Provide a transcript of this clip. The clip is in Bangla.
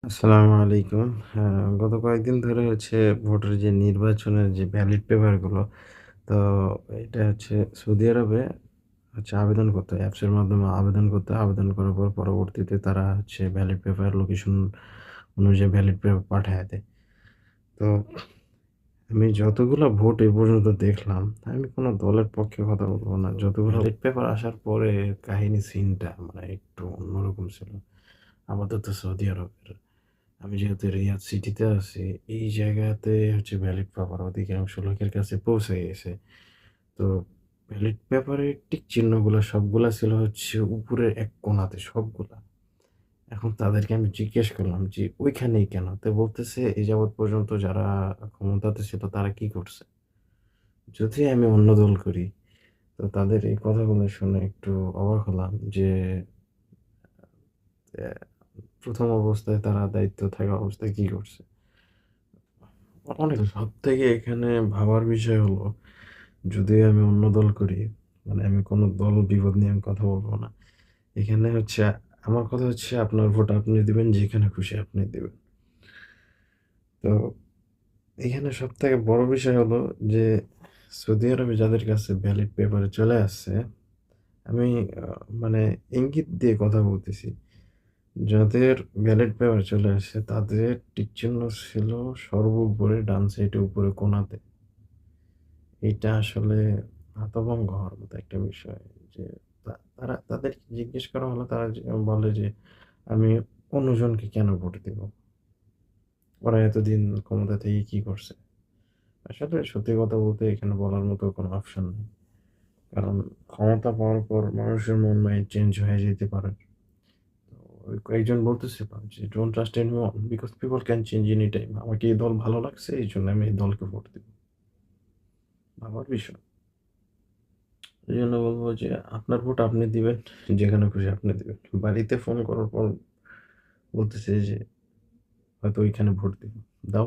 আসসালামু আলাইকুম। গত কয়েকদিন ধরে ভোটের যে নির্বাচনের যে ব্যালট পেপারগুলো, তো এটা সৌদি আরবে আবেদন করতে হয়। অ্যাপসের মাধ্যমে আবেদন করতে হয়। আবেদন করার পর পরবর্তীতে তারা ব্যালট পেপার লোকেশন অনুযায়ী ব্যালট পেপার পাঠায় দেয়। তো আমি যতগুলা ভোট এ পর্যন্ত দেখলাম, আমি কোনো দলের পক্ষে কথা বলব না। যতগুলো ব্যালট পেপার আসার পরে কাহিনী সিনটা মানে একটু অন্যরকম ছিল। আমাদের তো সৌদি আরবের। আমি যেহেতু রিয়াদ সিটিতে আছি, এই জায়গাতে ব্যালট পেপার অধিকাংশ লোকের কাছে পৌঁছে গেছে। তো ব্যালট পেপারের টিক চিহ্নগুলা সবগুলা ছিল উপরের এক কোণাতে সবগুলা। এখন তাদেরকে আমি জিজ্ঞেস করলাম যে, "ওইখানেই কেন?" তো বলতেছে, "এ যাবৎ পর্যন্ত যারা ক্ষমতাতে ছিল তারা কি করছে?" যদি আমি অন্য দল করি, তো তাদের এই কথাগুলো শুনে একটু অবাক হলাম যে, অ্যা ১ম অবস্থায় তারা দায়িত্ব থাকা অবস্থায় কি করছে? সবথেকে এখানে ভাবার বিষয় হলো, যদি আমি অন্য দল করি, মানে আমি কোনো দল বিপদ নিয়ে আমি কথা বলব না। এখানে আমার কথা আপনার ভোট আপনি দিবেন, যেখানে খুশি আপনি দিবেন। তো এখানে সবথেকে বড় বিষয় হলো যে, সৌদি আরবে যাদের কাছে ব্যালট পেপারে চলে আসছে, আমি আ মানে ইঙ্গিত দিয়ে কথা বলতেছি। যাদের ব্যালট পেপার চলে আসছে, তাদের টিক চিহ্ন ছিল সর্বোপরি ডান সাইডে উপরে কোণাতে। এইটা আসলে হতভম্ব হওয়ার মতো একটা বিষয় যে তারা তাদেরকে জিজ্ঞেস করা হলো তারা বলে যে, "আমি অন্যজনকে কেন ভোট দিব? ওরা এতদিন ক্ষমতা থেকে কি করছে?" আসলে সত্যি কথা বলতে এখানে বলার মতো কোনো অপশন নেই। কারণ ক্ষমতা পাওয়ার পর মানুষের মন মাইন্ড চেঞ্জ হয়ে যেতে পারে। তো ওই কয়েকজন বলতেছিল যে, "don't trust anyone because people can change any time." আমাকে এই দল ভালো লাগছে এইজন্য আমি এই দলকে ভোট দিব। ভাবার বিষয়। এজন্য বলব যে আপনার ভোট আপনি দিবেন, যেখানে খুশি আপনি দিবেন। বাড়িতে ফোন করার পর বলতেছে যে হয়তো ওইখানে ভোট দিব। দাও।